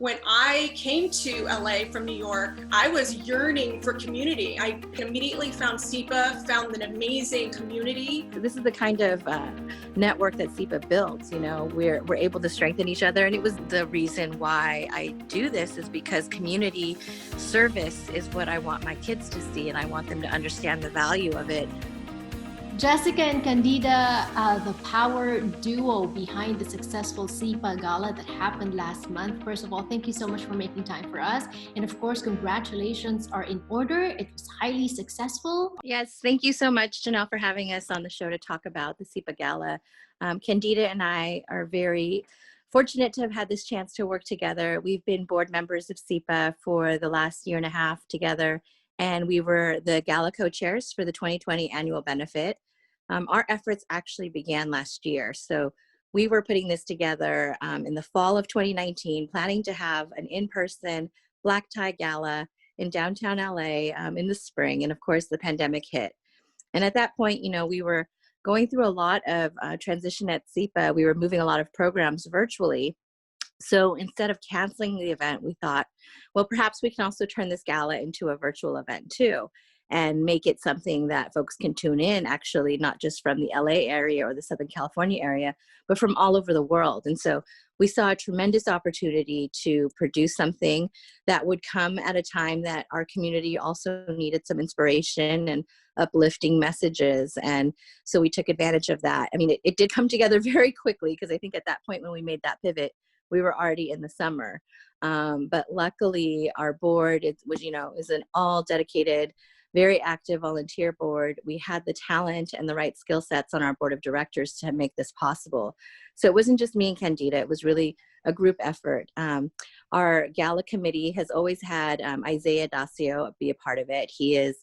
when I came to LA from New York, I was yearning for community. I immediately found SIPA, found an amazing community. This is the kind of network that SIPA builds. You know, we're able to strengthen each other. And it was the reason why I do this, is because community service is what I want my kids to see, and I want them to understand the value of it. Jessica and Candida, the power duo behind the successful SIPA Gala that happened last month. First of all, thank you so much for making time for us. And of course, congratulations are in order. It was highly successful. Yes, thank you so much, Jannelle, for having us on the show to talk about the SIPA Gala. Candida and I are very fortunate to have had this chance to work together. We've been board members of SIPA for the last year and a half together, and we were the gala co-chairs for the 2020 annual benefit. Our efforts actually began last year. So we were putting this together in the fall of 2019, planning to have an in-person black tie gala in downtown LA in the spring. And of course, the pandemic hit. And at that point, you know, we were going through a lot of transition at SIPA. We were moving a lot of programs virtually. So instead of canceling the event, we thought, well, perhaps we can also turn this gala into a virtual event too, and make it something that folks can tune in, actually, not just from the LA area or the Southern California area, but from all over the world. And so we saw a tremendous opportunity to produce something that would come at a time that our community also needed some inspiration and uplifting messages. And so we took advantage of that. I mean, it did come together very quickly, because I think at that point when we made that pivot, we were already in the summer. But luckily our board is an all dedicated, very active volunteer board. We had the talent and the right skill sets on our board of directors to make this possible. So it wasn't just me and Candida, it was really a group effort. Our gala committee has always had Isaiah Dacio be a part of it. He is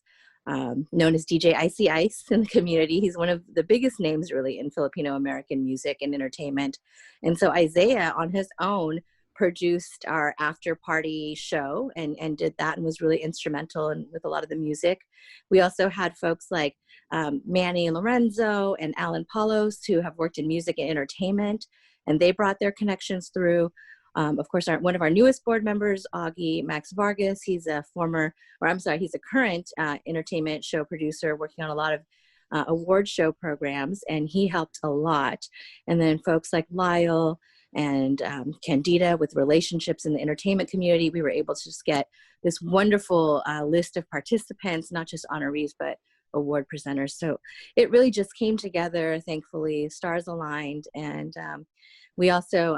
known as DJ Icy Ice in the community. He's one of the biggest names really in Filipino American music and entertainment. And so Isaiah on his own produced our after party show and did that, and was really instrumental with a lot of the music. We also had folks like Manny and Lorenzo and Alan Paulos, who have worked in music and entertainment, and they brought their connections through. Of course, one of our newest board members, Augie Max Vargas, he's a current entertainment show producer working on a lot of award show programs, and he helped a lot. And then folks like Lyle and Candida with relationships in the entertainment community, we were able to just get this wonderful list of participants, not just honorees, but award presenters. So it really just came together, thankfully, stars aligned. And we also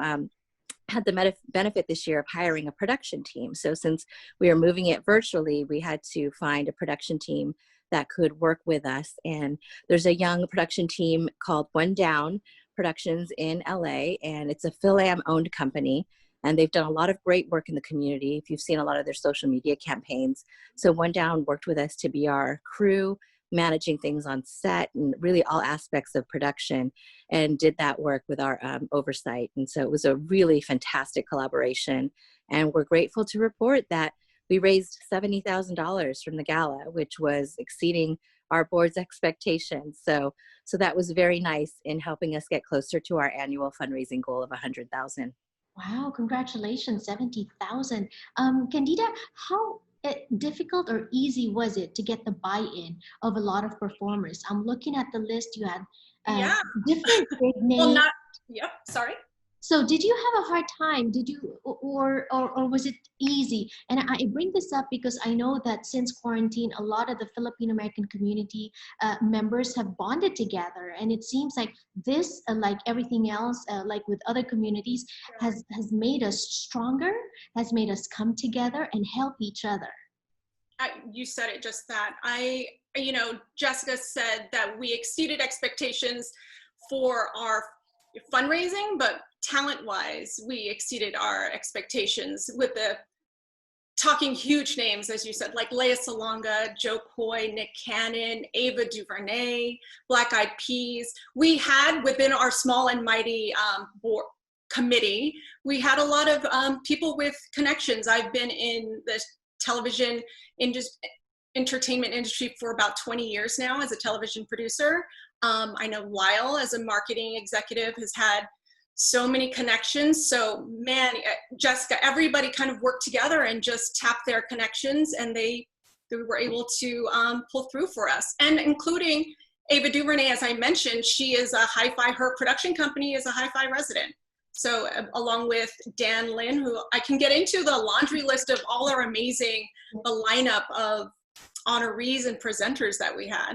had the benefit this year of hiring a production team. So since we were moving it virtually, we had to find a production team that could work with us. And there's a young production team called One Down Productions in LA, and it's a Phil-Am owned company, and they've done a lot of great work in the community. If you've seen a lot of their social media campaigns. So One Down worked with us to be our crew, managing things on set and really all aspects of production, and did that work with our oversight. And so it was a really fantastic collaboration, and we're grateful to report that we raised $70,000 from the gala, which was exceeding our board's expectations. So that was very nice in helping us get closer to our annual fundraising goal of 100,000. Wow, congratulations, 70,000. Candida, how difficult or easy was it to get the buy-in of a lot of performers? I'm looking at the list. You had different big names. Sorry. So did you have a hard time? Did you, or was it easy? And I bring this up because I know that since quarantine, a lot of the Filipino American community members have bonded together, and it seems like this, like everything else, like with other communities, has made us stronger, has made us come together and help each other. You said it just that. Jessica said that we exceeded expectations for our fundraising, but talent-wise, we exceeded our expectations with the talking huge names, as you said, like Lea Salonga, Joe Coy, Nick Cannon, Ava Duvernay, Black Eyed Peas. We had within our small and mighty board committee, we had a lot of people with connections. I've been in the television entertainment industry for about 20 years now as a television producer. I know Lyle, as a marketing executive, has had so many connections. So man, Jessica, everybody kind of worked together and just tapped their connections, and they were able to pull through for us. And including Ava Duvernay, as I mentioned, she is a hi-fi, her production company is a hi-fi resident. So along with Dan Lin, who I can get into the laundry list of all our amazing, the lineup of honorees and presenters that we had.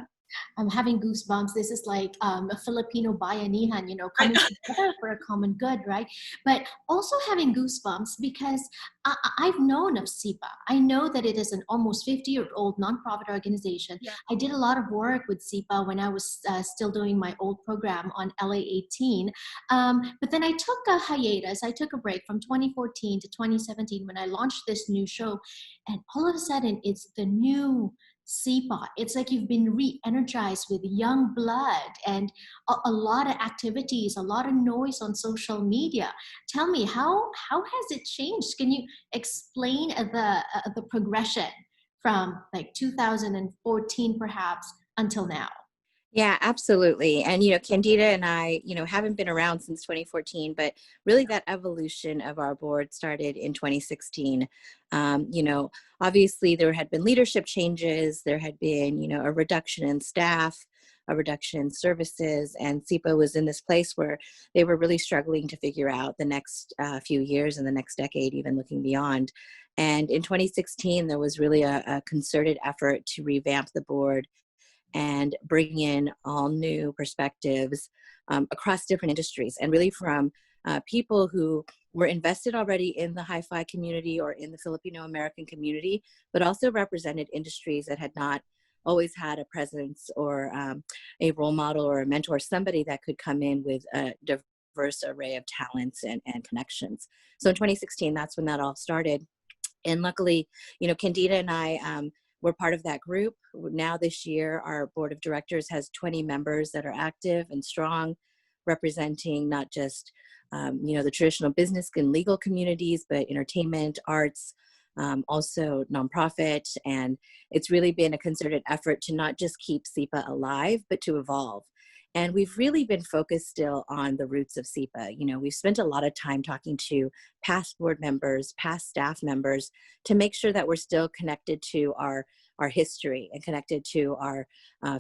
I'm having goosebumps. This is like a Filipino bayanihan, you know, coming together for a common good, right? But also having goosebumps because I've known of SIPA. I know that it is an almost 50-year-old nonprofit organization. Yeah. I did a lot of work with SIPA when I was still doing my old program on LA18. But then I took a hiatus. I took a break from 2014 to 2017 when I launched this new show. And all of a sudden, it's the new SIPA. It's like you've been re-energized with young blood and a lot of activities, a lot of noise on social media. Tell me, how has it changed? Can you explain the progression from like 2014 perhaps until now? Yeah, absolutely. And, you know, Candida and I, you know, haven't been around since 2014, but really that evolution of our board started in 2016. You know, obviously there had been leadership changes, there had been, you know, a reduction in staff, a reduction in services, and SIPA was in this place where they were really struggling to figure out the next few years and the next decade, even looking beyond. And in 2016, there was really a concerted effort to revamp the board and bring in all new perspectives across different industries, and really from people who were invested already in the hi-fi community or in the Filipino American community, but also represented industries that had not always had a presence or a role model or a mentor, somebody that could come in with a diverse array of talents and connections. So in 2016, that's when that all started. And luckily, you know, Candida and I, we're part of that group. Now this year, our board of directors has 20 members that are active and strong, representing not just, you know, the traditional business and legal communities, but entertainment, arts, also nonprofit. And it's really been a concerted effort to not just keep SIPA alive, but to evolve. And we've really been focused still on the roots of SIPA. You know, we've spent a lot of time talking to past board members, past staff members, to make sure that we're still connected to our history and connected to our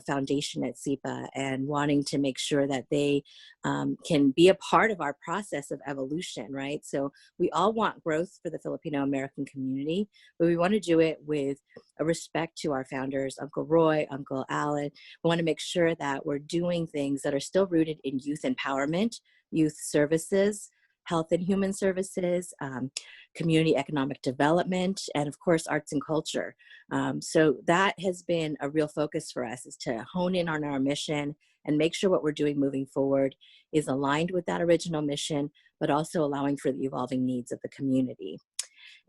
foundation at SIPA, and wanting to make sure that they can be a part of our process of evolution, right? So we all want growth for the Filipino American community, but we want to do it with a respect to our founders, Uncle Roy, Uncle Alan. We want to make sure that we're doing things that are still rooted in youth empowerment, youth services, health and human services, community economic development, and of course, arts and culture. So that has been a real focus for us, is to hone in on our mission and make sure what we're doing moving forward is aligned with that original mission, but also allowing for the evolving needs of the community.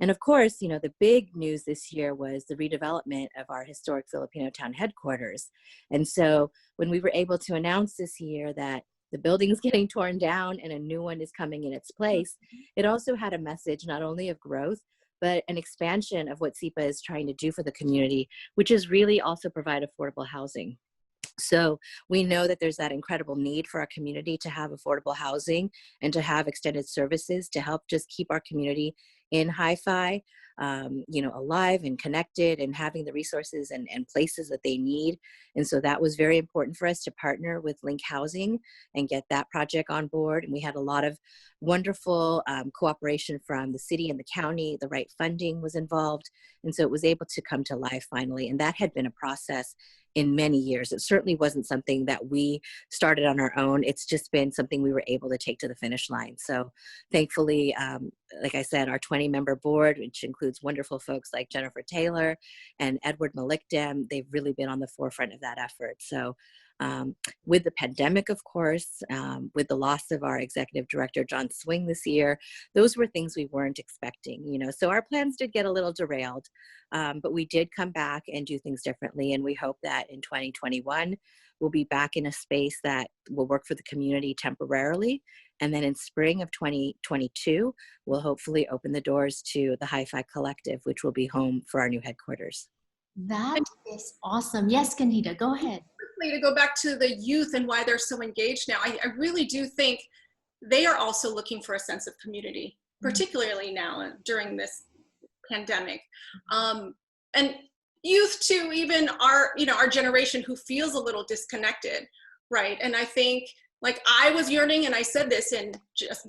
And of course, you know, the big news this year was the redevelopment of our historic Filipino town headquarters. And so when we were able to announce this year that the building's getting torn down and a new one is coming in its place, it also had a message not only of growth, but an expansion of what SIPA is trying to do for the community, which is really also provide affordable housing. So we know that there's that incredible need for our community to have affordable housing and to have extended services to help just keep our community in hi-fi, you know, alive and connected and having the resources and places that they need. And so that was very important for us to partner with Link Housing and get that project on board. And we had a lot of wonderful cooperation from the city and the county. The right funding was involved. And so it was able to come to life finally. And that had been a process in many years. It certainly wasn't something that we started on our own. It's just been something we were able to take to the finish line. So thankfully, like I said, our 20-member board, which includes wonderful folks like Jennifer Taylor and Edward Malikdem, they've really been on the forefront of that effort. So with the pandemic, of course, with the loss of our executive director, John Swing, this year, those were things we weren't expecting, you know, so our plans did get a little derailed, but we did come back and do things differently. And we hope that in 2021, we'll be back in a space that will work for the community temporarily. And then in spring of 2022, we'll hopefully open the doors to the Hi-Fi Collective, which will be home for our new headquarters. That is awesome. Yes, Candida, go ahead. To go back to the youth and why they're so engaged now, I really do think they are also looking for a sense of community, particularly now during this pandemic. And youth too, even our, our generation who feels a little disconnected, right? And I think, like, I was yearning, and I said this, and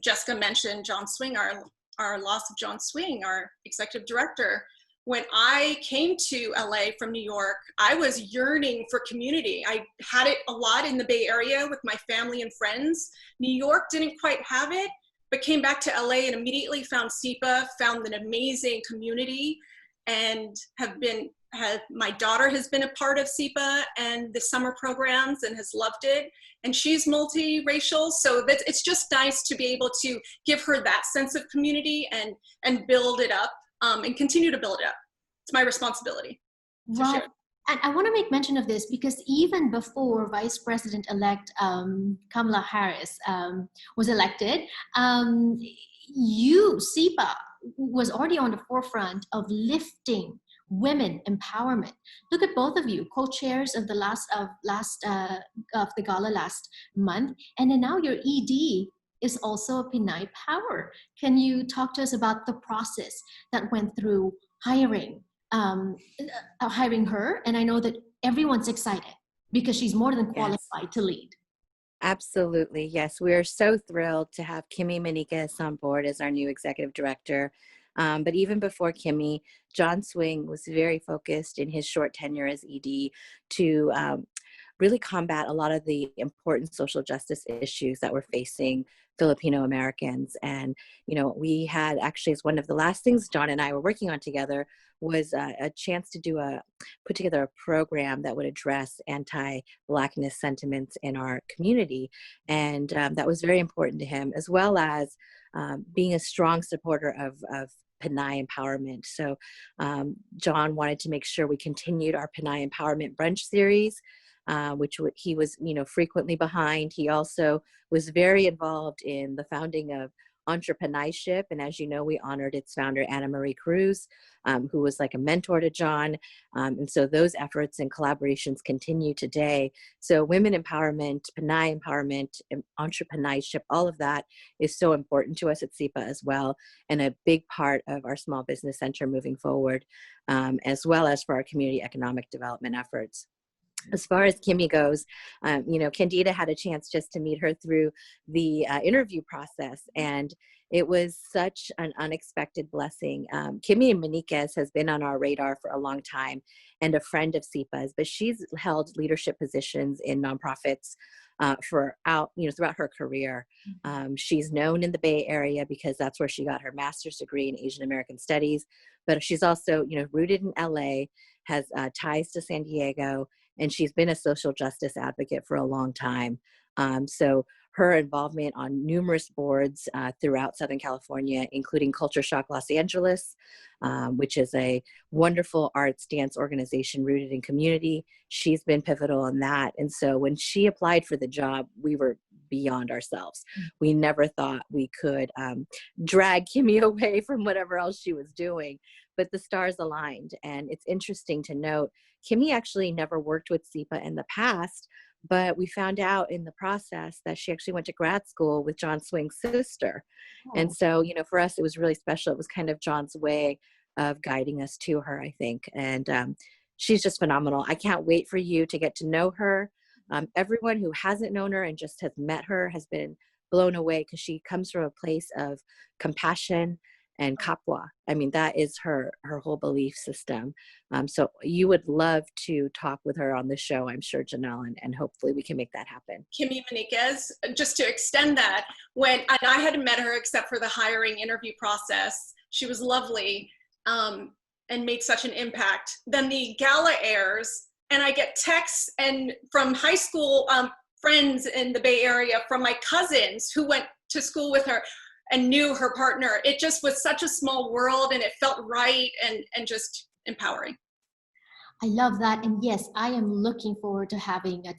Jessica mentioned John Swing, our loss of John Swing, our executive director. When I came to LA from New York, I was yearning for community. I had it a lot in the Bay Area with my family and friends. New York didn't quite have it, but came back to LA and immediately found SIPA, found an amazing community, and my daughter has been a part of SIPA and the summer programs and has loved it. And she's multiracial, so it's just nice to be able to give her that sense of community and build it up, and continue to build it up. It's my responsibility to share. And I want to make mention of this because even before Vice President-elect Kamala Harris was elected, SIPA was already on the forefront of lifting women empowerment. Look at both of you, co-chairs of the of the gala last month, and then now your ED is also a Pinay Power. Can you talk to us about the process that went through hiring her? And I know that everyone's excited because she's more than qualified to lead. Absolutely, yes. We are so thrilled to have Kimmy Maniquez on board as our new executive director. But even before Kimmy, John Swing was very focused in his short tenure as ED to really combat a lot of the important social justice issues that we're facing Filipino Americans. And, we had actually, as one of the last things John and I were working on together was a chance to put together a program that would address anti-Blackness sentiments in our community. And that was very important to him, as well as being a strong supporter of Pinay empowerment. So John wanted to make sure we continued our Pinay Empowerment Brunch series, which he was, frequently behind. He also was very involved in the founding of Entrepreneurship. And as you know, we honored its founder, Anna Marie Cruz, who was like a mentor to John. And so those efforts and collaborations continue today. So women empowerment, Pinay empowerment, entrepreneurship, all of that is so important to us at SIPA as well, and a big part of our Small Business Center moving forward, as well as for our community economic development efforts. As far as Kimmy goes, Candida had a chance just to meet her through the interview process, and it was such an unexpected blessing. Kimmy Maniquez has been on our radar for a long time and a friend of SIPA's, but she's held leadership positions in nonprofits throughout her career. She's known in the Bay Area because that's where she got her master's degree in Asian American Studies, but she's also, rooted in LA, has ties to San Diego, and she's been a social justice advocate for a long time. So her involvement on numerous boards throughout Southern California, including Culture Shock Los Angeles, which is a wonderful arts dance organization rooted in community. She's been pivotal in that. And so when she applied for the job, we were beyond ourselves. We never thought we could drag Kimmy away from whatever else she was doing, but the stars aligned. And it's interesting to note, Kimmy actually never worked with SIPA in the past, but we found out in the process that she actually went to grad school with John Swing's sister. Oh. And so, for us, it was really special. It was kind of John's way of guiding us to her, I think. And she's just phenomenal. I can't wait for you to get to know her. Everyone who hasn't known her and just has met her has been blown away because she comes from a place of compassion and kapwa. I mean, that is her whole belief system. So you would love to talk with her on the show, I'm sure, Jannelle, and hopefully we can make that happen. Kimmy Maniquez, just to extend that, and I hadn't met her except for the hiring interview process. She was lovely and made such an impact. Then the gala airs, and I get texts from high school friends in the Bay Area from my cousins who went to school with her and knew her partner. It just was such a small world, and it felt right and just empowering. I love that. And yes, I am looking forward to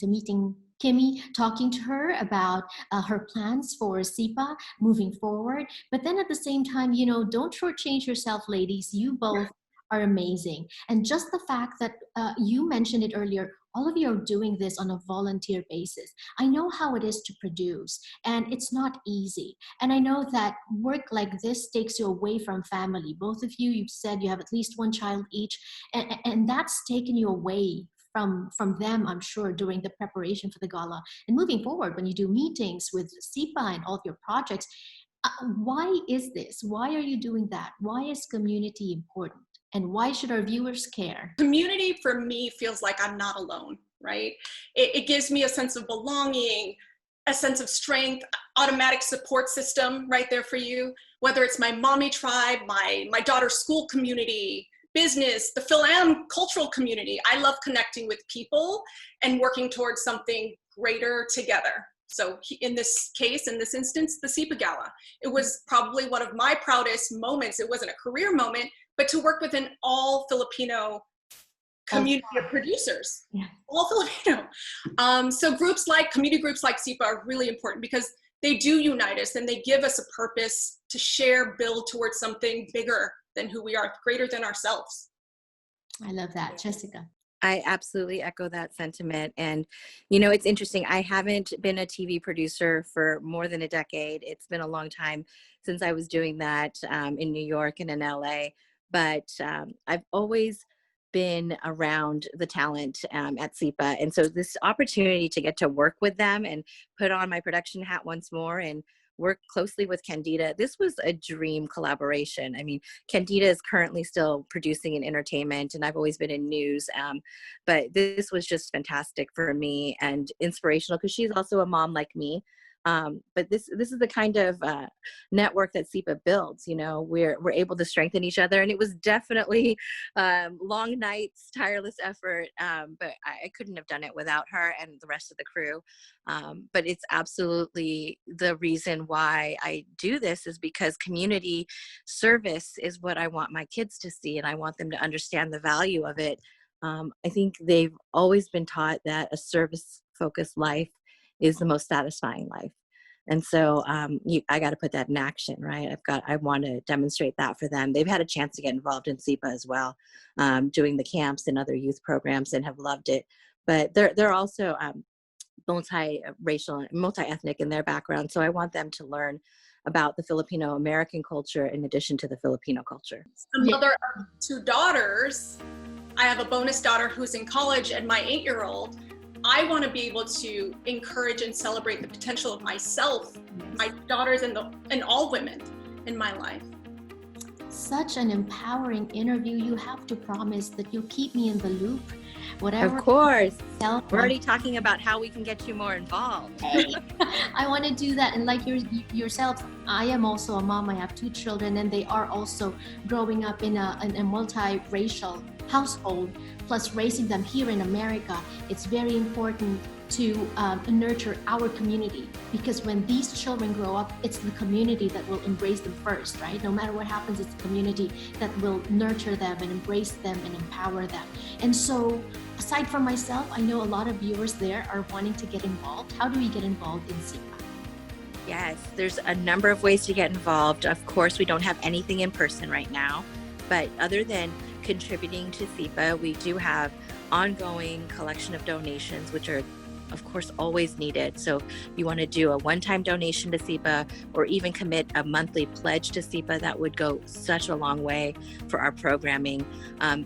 meeting Kimmy, talking to her about her plans for SIPA moving forward. But then at the same time, don't shortchange yourself, ladies. You both are amazing. And just the fact that you mentioned it earlier, all of you are doing this on a volunteer basis. I know how it is to produce, and it's not easy. And I know that work like this takes you away from family. Both of you, you've said you have at least one child each, and that's taken you away from them, I'm sure, during the preparation for the gala. And moving forward, when you do meetings with SIPA and all of your projects, why is this? Why are you doing that? Why is community important? And why should our viewers care? Community for me feels like I'm not alone, right? It gives me a sense of belonging, a sense of strength, automatic support system right there for you. Whether it's my mommy tribe, my daughter's school community, business, the Phil-Am cultural community. I love connecting with people and working towards something greater together. So in this case, in this instance, the SIPA Gala, it was probably one of my proudest moments. It wasn't a career moment, but to work with an all Filipino community of producers, all Filipino. So community groups like SIPA are really important because they do unite us and they give us a purpose to share, build towards something bigger than who we are, greater than ourselves. I love that. Jessica. I absolutely echo that sentiment. And, you know, it's interesting. I haven't been a TV producer for more than a decade. It's been a long time since I was doing that in New York and in LA. But I've always been around the talent at SIPA. And so this opportunity to get to work with them and put on my production hat once more and work closely with Candida, this was a dream collaboration. I mean, Candida is currently still producing in entertainment, and I've always been in news, but this was just fantastic for me and inspirational because she's also a mom like me. But this is the kind of network that SIPA builds. You know, we're able to strengthen each other, and it was definitely long nights, tireless effort, but I couldn't have done it without her and the rest of the crew. But it's absolutely the reason why I do this is because community service is what I want my kids to see, and I want them to understand the value of it. I think they've always been taught that a service-focused life is the most satisfying life. And so I got to put that in action, right? I want to demonstrate that for them. They've had a chance to get involved in SIPA as well, doing the camps and other youth programs and have loved it. But they're also multi-racial and multi-ethnic in their background. So I want them to learn about the Filipino American culture in addition to the Filipino culture. A mother of two daughters. I have a bonus daughter who's in college and my 8-year-old. I want to be able to encourage and celebrate the potential of myself, my daughters, and all women in my life. Such an empowering interview. You have to promise that you'll keep me in the loop. Whatever. Of course. We're already talking about how we can get you more involved. I want to do that. And like yourself, I am also a mom. I have 2 children, and they are also growing up in a multiracial household, plus raising them here in America. It's very important to nurture our community, because when these children grow up, it's the community that will embrace them first, right? No matter what happens, it's the community that will nurture them and embrace them and empower them. And so, aside from myself, I know a lot of viewers there are wanting to get involved. How do we get involved in SIPA? Yes, there's a number of ways to get involved. Of course, we don't have anything in person right now, but other than contributing to SIPA, we do have ongoing collection of donations, which are of course always needed. So if you want to do a one-time donation to SIPA or even commit a monthly pledge to SIPA, that would go such a long way for our programming.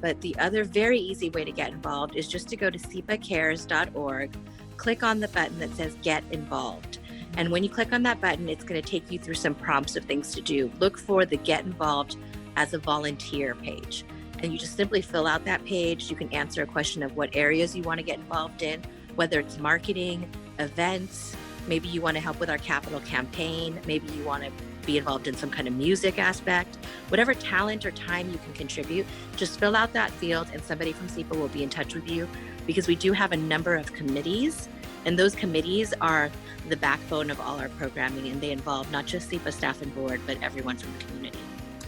But the other very easy way to get involved is just to go to sipacares.org, click on the button that says Get Involved. And when you click on that button, it's going to take you through some prompts of things to do. Look for the Get Involved as a volunteer page. And you just simply fill out that page. You can answer a question of what areas you want to get involved in, whether it's marketing, events, maybe you want to help with our capital campaign, maybe you want to be involved in some kind of music aspect, whatever talent or time you can contribute, just fill out that field and somebody from SIPA will be in touch with you, because we do have a number of committees, and those committees are the backbone of all our programming, and they involve not just SIPA staff and board, but everyone from the community.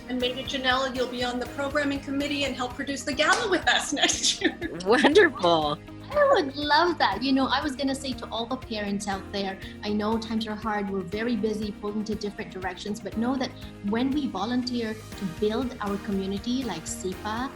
And maybe Jannelle, you'll be on the programming committee and help produce the gala with us next year. Wonderful. I would love that. You know, I was going to say to all the parents out there, I know times are hard. We're very busy, pulled into different directions, but know that when we volunteer to build our community like SIPA,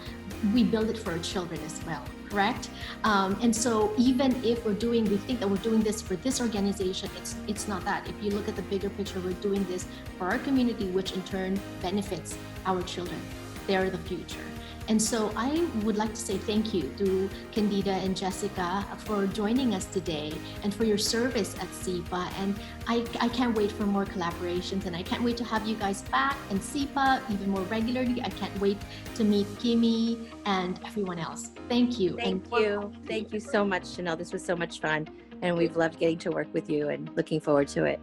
we build it for our children as well, correct? And so even if we think that we're doing this for this organization, it's not that. If you look at the bigger picture, we're doing this for our community, which in turn benefits our children. They're the future. And so I would like to say thank you to Candida and Jessica for joining us today and for your service at SIPA. And I can't wait for more collaborations, and I can't wait to have you guys back in SIPA even more regularly. I can't wait to meet Kimmy and everyone else. Thank you. Thank you. Thank you so much, Jannelle. This was so much fun, and we've loved getting to work with you and looking forward to it.